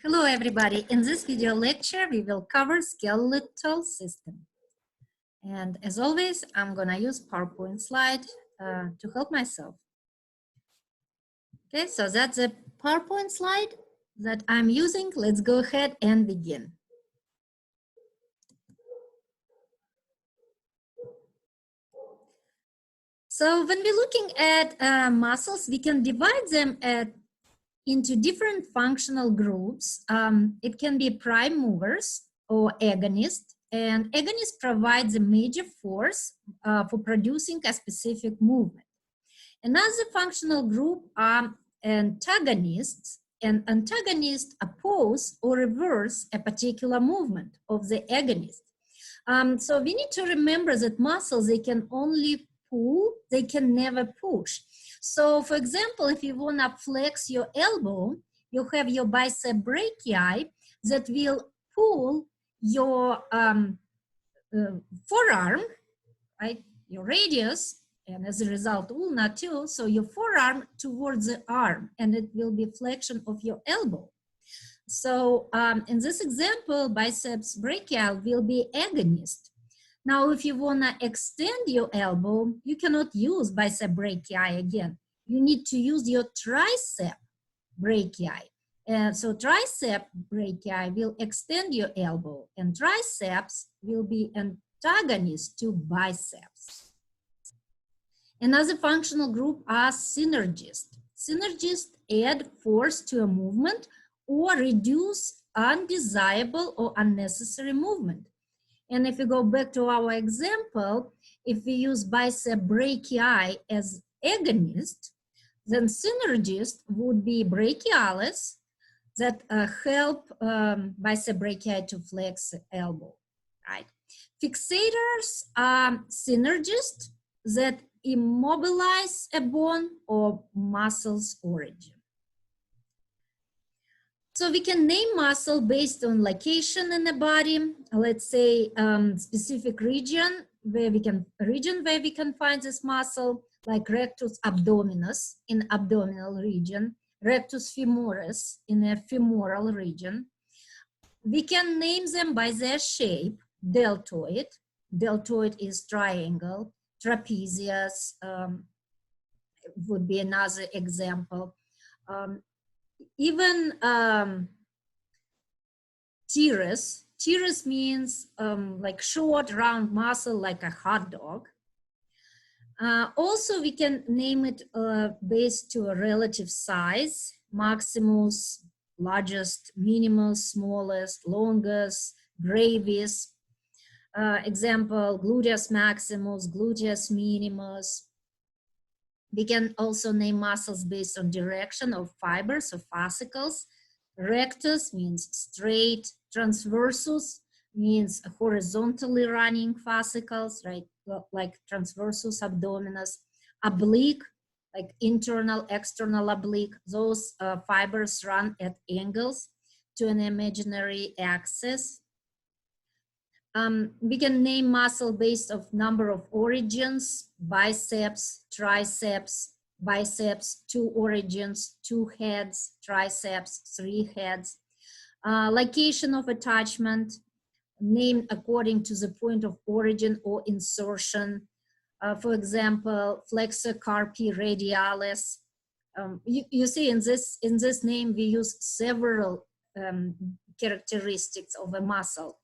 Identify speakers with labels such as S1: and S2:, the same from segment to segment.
S1: Hello everybody, in this video lecture we will cover skeletal system. And as always, I'm gonna use PowerPoint slide to help myself. Okay, so that's a PowerPoint slide that I'm using. Let's go ahead and begin. So when we're looking at muscles, we can divide them into different functional groups. It can be prime movers or agonist, and agonist provides a major force for producing a specific movement. Another functional group are antagonists, and antagonists oppose or reverse a particular movement of the agonist. So we need to remember that muscles, they can only pull, they can never push. So for example, if you want to flex your elbow, you have your bicep brachii that will pull your forearm, right, your radius, and as a result ulna too, so your forearm towards the arm, and it will be flexion of your elbow. So in this example, biceps brachial will be agonist. Now, if you want to extend your elbow, you cannot use bicep brachii again. You need to use your tricep brachii. And so tricep brachii will extend your elbow, and triceps will be antagonist to biceps. Another functional group are synergists. Synergists add force to a movement or reduce undesirable or unnecessary movement. And if we go back to our example, if we use bicep brachii as agonist, then synergist would be brachialis that help bicep brachii to flex elbow, right? Fixators are synergists that immobilize a bone or muscle's origin. So we can name muscle based on location in the body. Let's say specific region where we can find this muscle, like rectus abdominis in abdominal region, rectus femoris in a femoral region. We can name them by their shape. Deltoid. Deltoid is triangle. Trapezius would be another example. Even teres. Teres means like short, round muscle, like a hot dog. Also, we can name it based to a relative size: maximus, largest; minimus, smallest; longus, brevis. Example: gluteus maximus, gluteus minimus. We can also name muscles based on direction of fibers or fascicles. Rectus means straight. Transversus means horizontally running fascicles, right? Like transversus abdominis. Oblique, like internal, external oblique. Those fibers run at angles to an imaginary axis. We can name muscle based of number of origins: biceps, triceps, biceps, 2 origins, 2 heads, triceps, 3 heads. Location of attachment, named according to the point of origin or insertion. For example, flexor carpi radialis. You see in this name we use several characteristics of a muscle.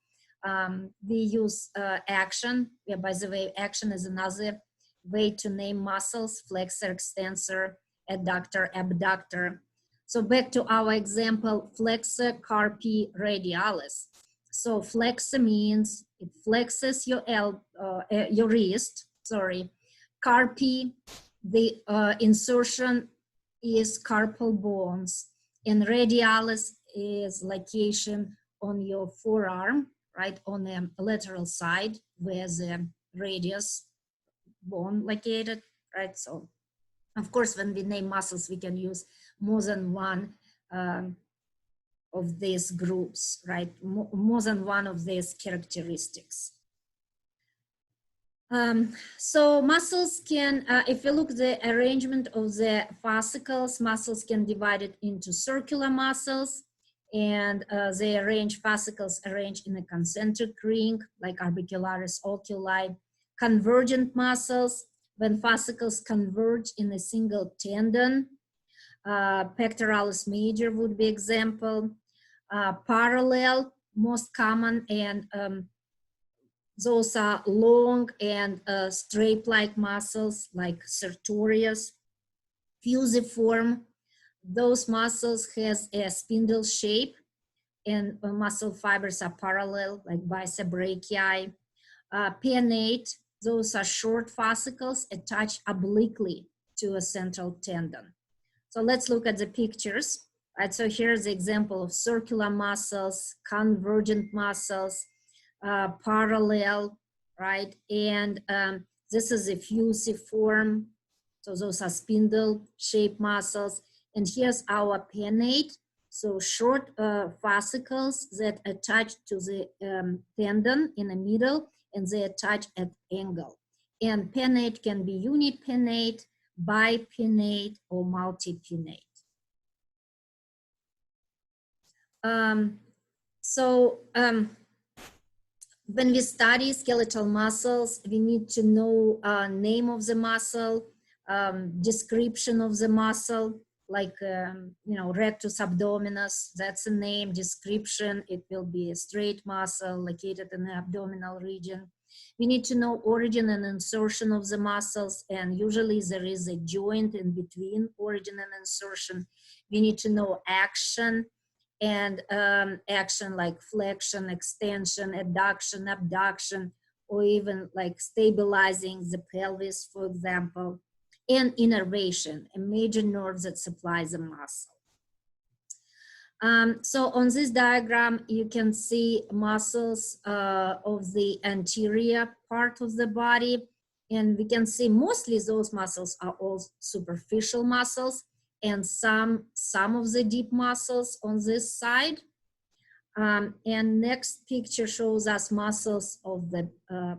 S1: We use action. Yeah, by the way, action is another way to name muscles: flexor, extensor, adductor, abductor. So back to our example, flexor carpi radialis. So flexor means it flexes your wrist. Sorry, carpi, the insertion is carpal bones, and radialis is location on your forearm, right, on the lateral side where the radius bone located, right? So of course, when we name muscles, we can use more than one of these groups, right? More than one of these characteristics. So muscles can, if you look at the arrangement of the fascicles, muscles can divide it into circular muscles, and they arrange fascicles arranged in a concentric ring, like orbicularis oculi. Convergent muscles, when fascicles converge in a single tendon. Pectoralis major would be example. Parallel, most common, and those are long and straight-like muscles like sartorius. Fusiform, those muscles has a spindle shape and muscle fibers are parallel like bicep brachii. Pinnate, those are short fascicles attached obliquely to a central tendon. So let's look at the pictures. Right, so here's the example of circular muscles, convergent muscles, parallel, right? And this is a fusiform. So those are spindle-shaped muscles. And here's our pinnate. So short fascicles that attach to the tendon in the middle, and they attach at angle. And pinnate can be unipinnate, bipinnate, or multipinnate. When we study skeletal muscles, we need to know name of the muscle, description of the muscle, like, rectus abdominis, that's a name, description, it will be a straight muscle located in the abdominal region. We need to know origin and insertion of the muscles, and usually there is a joint in between origin and insertion. We need to know action, and action like flexion, extension, adduction, abduction, or even like stabilizing the pelvis, for example, and innervation, a major nerve that supplies the muscle. So on this diagram, you can see muscles of the anterior part of the body, and we can see mostly those muscles are all superficial muscles, and some of the deep muscles on this side. And next picture shows us muscles of the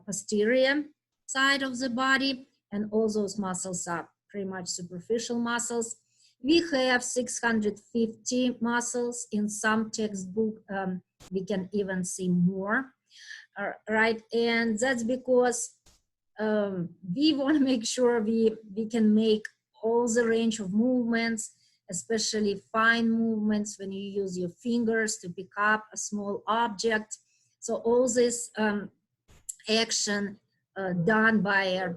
S1: posterior side of the body, and all those muscles are pretty much superficial muscles. We have 650 muscles. In some textbook, we can even see more, right? And that's because we want to make sure we can make all the range of movements, especially fine movements when you use your fingers to pick up a small object. So all this action done by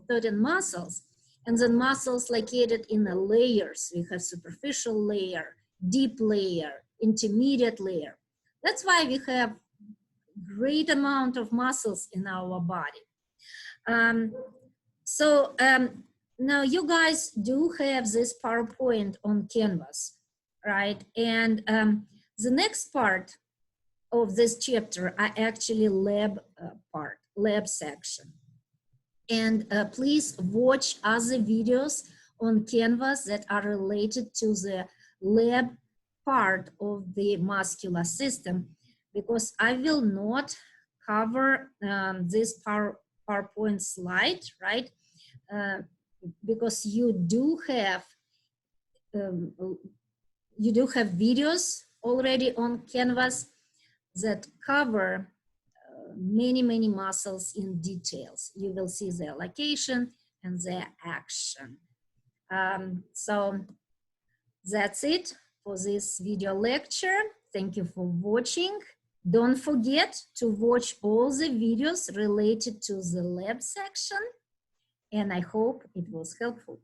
S1: 13 muscles. And then muscles located in the layers. We have superficial layer, deep layer, intermediate layer. That's why we have great amount of muscles in our body. Now you guys do have this PowerPoint on Canvas, right? And the next part of this chapter are actually lab section. And please watch other videos on Canvas that are related to the lab part of the muscular system, because I will not cover this PowerPoint slide, right? Because you do have videos already on Canvas that cover many muscles in details. You will see their location and their action. So that's it for this video lecture. Thank you for watching. Don't forget to watch all the videos related to the lab section, and I hope it was helpful.